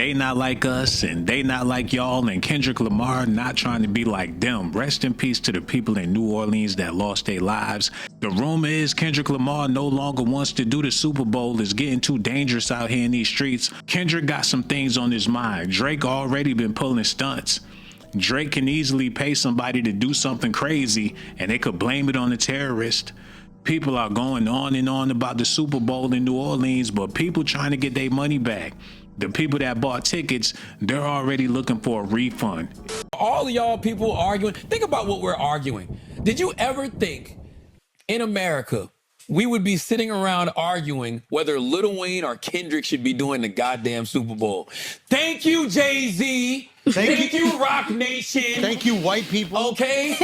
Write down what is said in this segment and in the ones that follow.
they not like us and they not like y'all, and Kendrick Lamar not trying to be like them. Rest in peace to the people in New Orleans that lost their lives. The rumor is Kendrick Lamar no longer wants to do the Super Bowl. It's getting too dangerous out here in these streets. Kendrick got some things on his mind. Drake already been pulling stunts. Drake can easily pay somebody to do something crazy and they could blame it on the terrorist. People are going on and on about the Super Bowl in New Orleans, but people trying to get their money back. The people that bought tickets, they're already looking for a refund. All of y'all people arguing, think about what we're arguing. Did you ever think in America we would be sitting around arguing whether Lil Wayne or Kendrick should be doing the goddamn Super Bowl? Thank you, Jay-Z. Thank you, Rock Nation. Thank you, white people. Okay.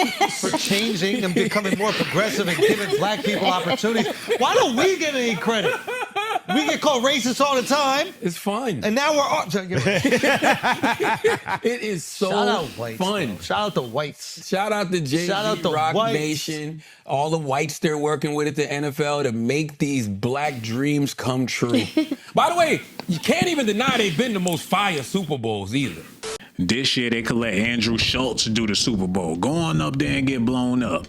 For changing and becoming more progressive and giving black people opportunities. Why don't we get any credit? We get called racist all the time. It's fun. And now we're it is so Shout out whites, fun. Bro. Shout out the whites. Shout out to Jay-Z, Shout out the Rock whites. Nation, all the whites they're working with at the NFL to make these black dreams come true. By the way, you can't even deny they've been the most fire Super Bowls either. This year they could let Andrew Schultz do the Super Bowl. Go on up there and get blown up.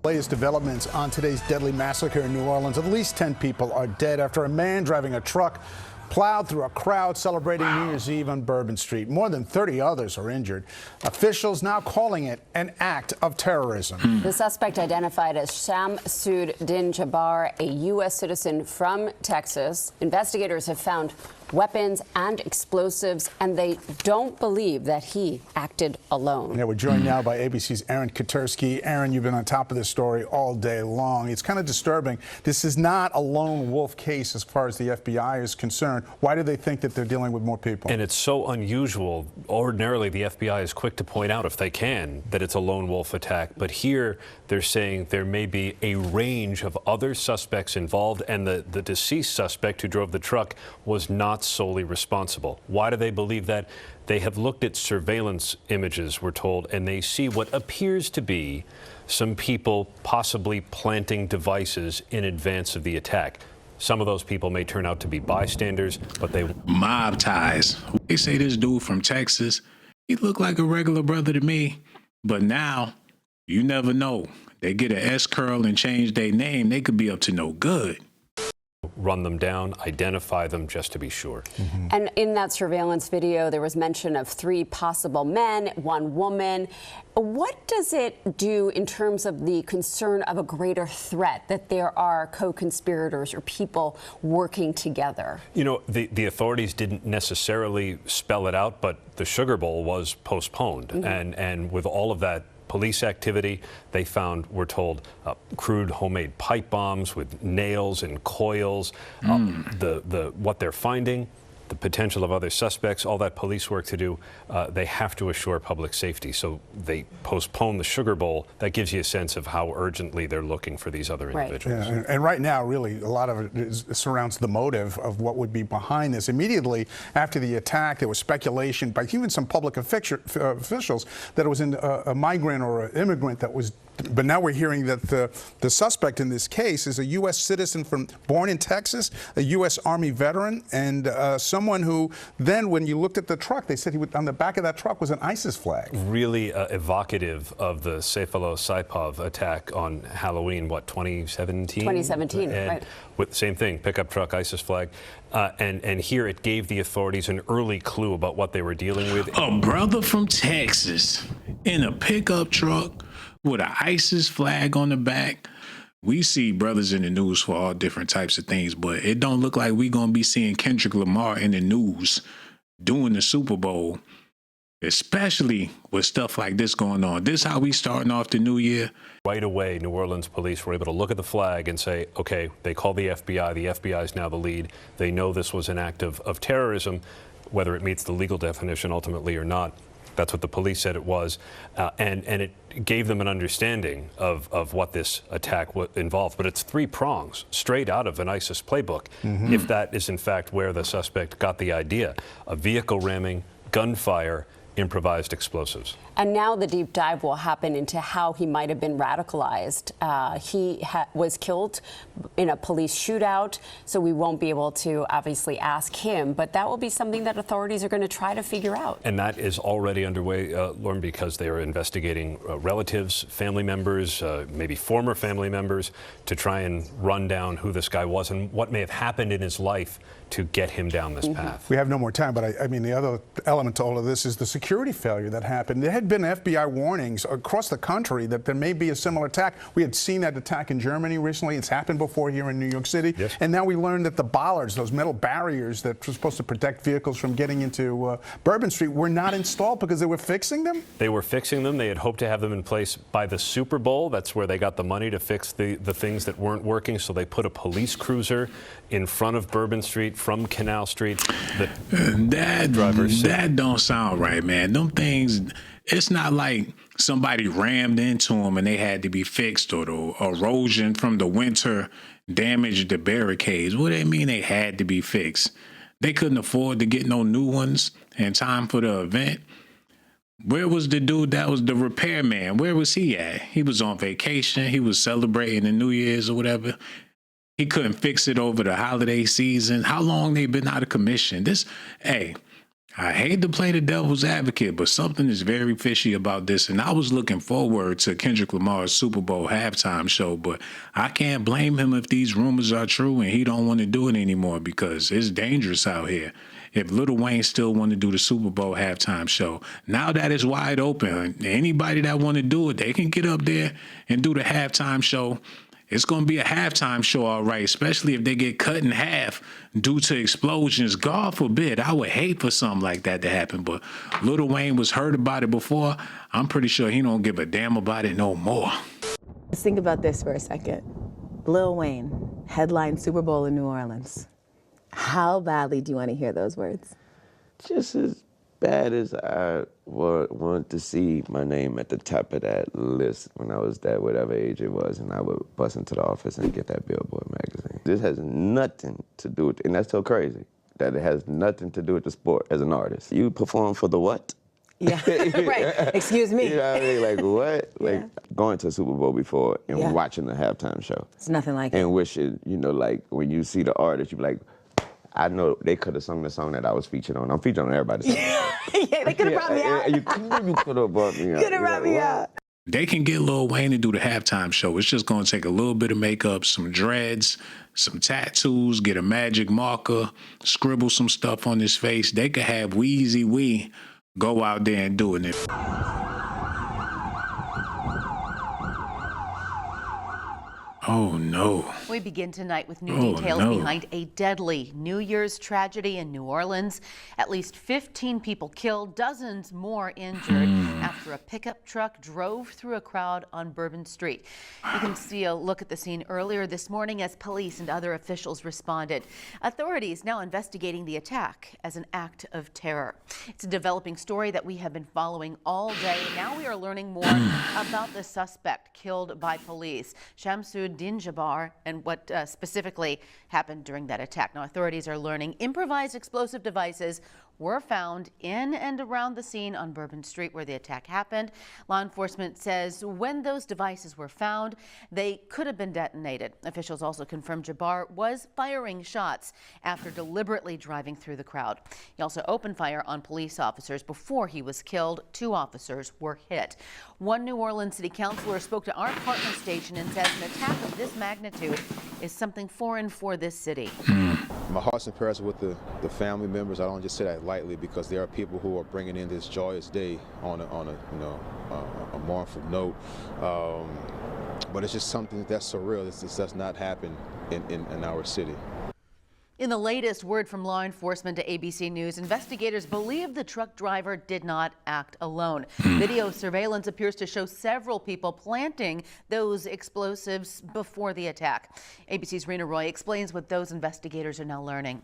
Latest developments on today's deadly massacre in New Orleans. At least 10 people are dead after a man driving a truck plowed through a crowd celebrating New Year's Eve on Bourbon Street. More than 30 others are injured. Officials now calling it an act of terrorism. The suspect identified as Shamsuddin Jabbar, a U.S. citizen from Texas. Investigators have found weapons and explosives, and they don't believe that he acted alone. Yeah, we're joined now by ABC's Aaron Katersky. Aaron, you've been on top of this story all day long. It's kind of disturbing. This is not a lone wolf case as far as the FBI is concerned. Why do they think that they're dealing with more people? And it's so unusual. Ordinarily, the FBI is quick to point out, if they can, that it's a lone wolf attack. But here, they're saying there may be a range of other suspects involved, and the deceased suspect who drove the truck was not solely responsible. Why do they believe that? They have looked at surveillance images, we're told, and they see what appears to be some people possibly planting devices in advance of the attack. Some of those people may turn out to be bystanders, but they... Mob ties. They say this dude from Texas, he looked like a regular brother to me, but now you never know. They get an S-curl and change their name, they could be up to no good. Run them down, identify them just to be sure. And in that surveillance video, there was mention of 3 possible men, 1 woman. What does it do in terms of the concern of a greater threat, that there are co-conspirators or people working together? You know, the authorities didn't necessarily spell it out, but the Sugar Bowl was postponed. And with all of that police activity, they found, we're told, crude homemade pipe bombs with nails and coils. What they're finding, the potential of other suspects, all that police work to do, they have to assure public safety. So they postpone the Sugar Bowl. That gives you a sense of how urgently they're looking for these other individuals. Yeah, and right now, really, a lot of it surrounds the motive of what would be behind this. Immediately after the attack, there was speculation by even some public officials that it was a migrant or an immigrant that was. But now we're hearing that the suspect in this case is a U.S. citizen born in Texas, a U.S. Army veteran, and someone who then, when you looked at the truck, they said on the back of that truck was an ISIS flag. Really Evocative of the Seyfullah Saipov attack on Halloween, 2017? 2017, right. With the same thing, pickup truck, ISIS flag. And here it gave the authorities an early clue about what they were dealing with. A brother from Texas in a pickup truck with an ISIS flag on the back. We see brothers in the news for all different types of things, but it don't look like we gonna be seeing Kendrick Lamar in the news doing the Super Bowl, especially with stuff like this going on. This how we starting off the new year. Right away, New Orleans police were able to look at the flag and say, okay, they call the FBI. The FBI is now the lead. They know this was an act of terrorism, whether it meets the legal definition ultimately or not. That's what the police said it was, and it gave them an understanding of what this attack involved. But it's 3 prongs, straight out of an ISIS playbook, if that is in fact where the suspect got the idea. A vehicle ramming, gunfire, improvised explosives. And now the deep dive will happen into how he might have been radicalized. He was killed in a police shootout, so we won't be able to obviously ask him, but that will be something that authorities are going to try to figure out. And that is already underway, Lauren, because they are investigating relatives, family members, maybe former family members, to try and run down who this guy was and what may have happened in his life to get him down this path. We have no more time, but I mean, the other element to all of this is the security failure that happened. There had been FBI warnings across the country that there may be a similar attack. We had seen that attack in Germany recently. It's happened before here in New York City. Yes. And now we learned that the bollards, those metal barriers that were supposed to protect vehicles from getting into Bourbon Street, were not installed because they were fixing them? They were fixing them. They had hoped to have them in place by the Super Bowl. That's where they got the money to fix the things that weren't working. So they put a police cruiser in front of Bourbon Street from Canal Street. That don't sound right, man. Them things, it's not like somebody rammed into them and they had to be fixed, or the erosion from the winter damaged the barricades. What do they mean they had to be fixed? They couldn't afford to get no new ones in time for the event. Where was the dude that was the repairman? Where was he at? He was on vacation. He was celebrating the New Year's or whatever. He couldn't fix it over the holiday season. How long they been out of commission? Hey, I hate to play the devil's advocate, but something is very fishy about this. And I was looking forward to Kendrick Lamar's Super Bowl halftime show, but I can't blame him if these rumors are true and he don't want to do it anymore, because it's dangerous out here. If Lil Wayne still want to do the Super Bowl halftime show, now that it's wide open, anybody that want to do it, they can get up there and do the halftime show. It's going to be a halftime show, all right, especially if they get cut in half due to explosions. God forbid. I would hate for something like that to happen, but Lil Wayne was heard about it before. I'm pretty sure he don't give a damn about it no more. Let's think about this for a second. Lil Wayne, headline Super Bowl in New Orleans. How badly do you want to hear those words? Just as bad as I would want to see my name at the top of that list when I was that whatever age it was, and I would bust into the office and get that Billboard magazine. This has nothing to do with, and that's so crazy, that it has nothing to do with the sport as an artist. You perform for the what? Yeah, right. Excuse me. You know what I mean? Like, what? Yeah. Like, going to a Super Bowl before and watching the halftime show. It's nothing like it. And wishing, you know, like, when you see the artist, you be like, I know they could have sung the song that I was featured on. I'm featured on everybody's song. Yeah, they could have brought me out. You could have brought me out. Could have brought me out. They can get Lil Wayne to do the halftime show. It's just going to take a little bit of makeup, some dreads, some tattoos, get a magic marker, scribble some stuff on his face. They could have Wheezy Wee go out there and do it. Oh, no. We begin tonight with new details behind a deadly New Year's tragedy in New Orleans. At least 15 people killed, dozens more injured after a pickup truck drove through a crowd on Bourbon Street. You can see a look at the scene earlier this morning as police and other officials responded. Authorities now investigating the attack as an act of terror. It's a developing story that we have been following all day. Now we are learning more about the suspect killed by police, Shamsud Dinjabar, and what specifically happened during that attack. Now, authorities are learning improvised explosive devices were found in and around the scene on Bourbon Street where the attack happened. Law enforcement says when those devices were found, they could have been detonated. Officials also confirmed Jabbar was firing shots after deliberately driving through the crowd. He also opened fire on police officers before he was killed. 2 officers were hit. One New Orleans city councilor spoke to our partner station and says an attack of this magnitude is something foreign for this city. My heart's and prayers with the family members. I don't just say that lightly, because there are people who are bringing in this joyous day on a mournful note. But it's just something that's surreal. This does not happen in our city. In the latest word from law enforcement to ABC News, investigators believe the truck driver did not act alone. Video surveillance appears to show several people planting those explosives before the attack. ABC's Rena Roy explains what those investigators are now learning.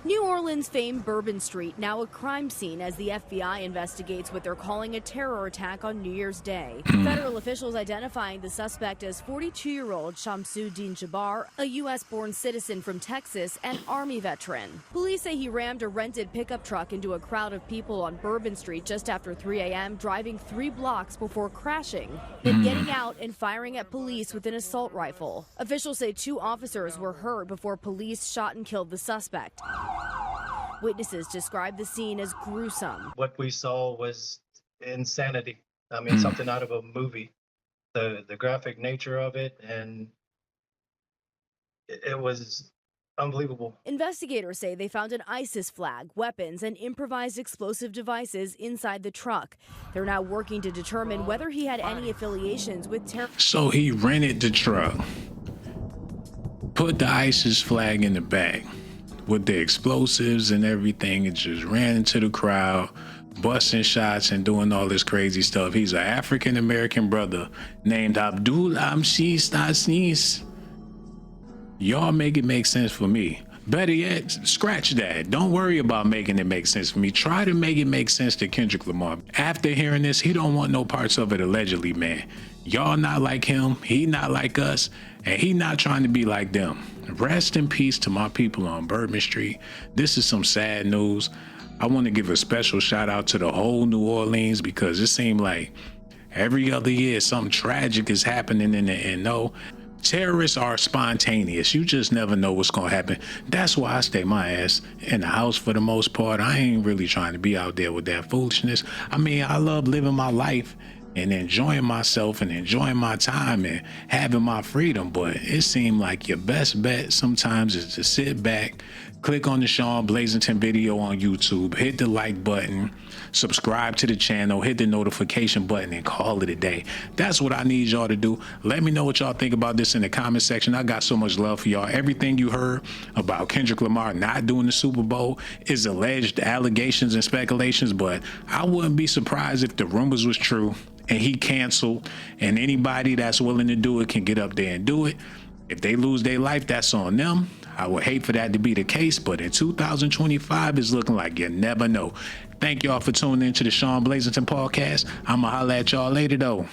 New Orleans famed Bourbon Street, now a crime scene as the FBI investigates what they're calling a terror attack on New Year's Day. Federal officials identifying the suspect as 42-year-old Shamsuddin Jabbar, a U.S.-born citizen from Texas and Army veteran. Police say he rammed a rented pickup truck into a crowd of people on Bourbon Street just after 3 a.m., driving 3 blocks before crashing, then getting out and firing at police with an assault rifle. Officials say 2 officers were hurt before police shot and killed the suspect. Witnesses described the scene as gruesome. What we saw was insanity. I mean, something out of a movie. The graphic nature of it, and it was unbelievable. Investigators say they found an ISIS flag, weapons, and improvised explosive devices inside the truck. They're now working to determine whether he had any affiliations with terror. So he rented the truck, put the ISIS flag in the back with the explosives and everything, and just ran into the crowd, busting shots and doing all this crazy stuff. He's an African-American brother named Abdul Amshis Tasnis. Y'all make it make sense for me. Better yet, scratch that. Don't worry about making it make sense for me. Try to make it make sense to Kendrick Lamar. After hearing this, he don't want no parts of it, allegedly, man. Y'all not like him, he not like us, and he not trying to be like them. Rest in peace to my people on Bourbon Street. This is some sad news. I want to give a special shout out to the whole New Orleans, because it seemed like every other year something tragic is happening in the NO. Terrorists are spontaneous. You just never know what's gonna happen. That's why I stay my ass in the house for the most part. I ain't really trying to be out there with that foolishness. I mean, I love living my life and enjoying myself and enjoying my time and having my freedom, but it seemed like your best bet sometimes is to sit back, click on the Shawn Blazington video on YouTube, hit the like button, subscribe to the channel, hit the notification button, and call it a day. That's what I need y'all to do. Let me know what y'all think about this in the comment section. I got so much love for y'all. Everything you heard about Kendrick Lamar not doing the Super Bowl is alleged allegations and speculations, but I wouldn't be surprised if the rumors was true and he canceled, and anybody that's willing to do it can get up there and do it. If they lose their life, that's on them. I would hate for that to be the case, but in 2025, it's looking like you never know. Thank y'all for tuning into the Shawn Blazington podcast. I'ma holla at y'all later though.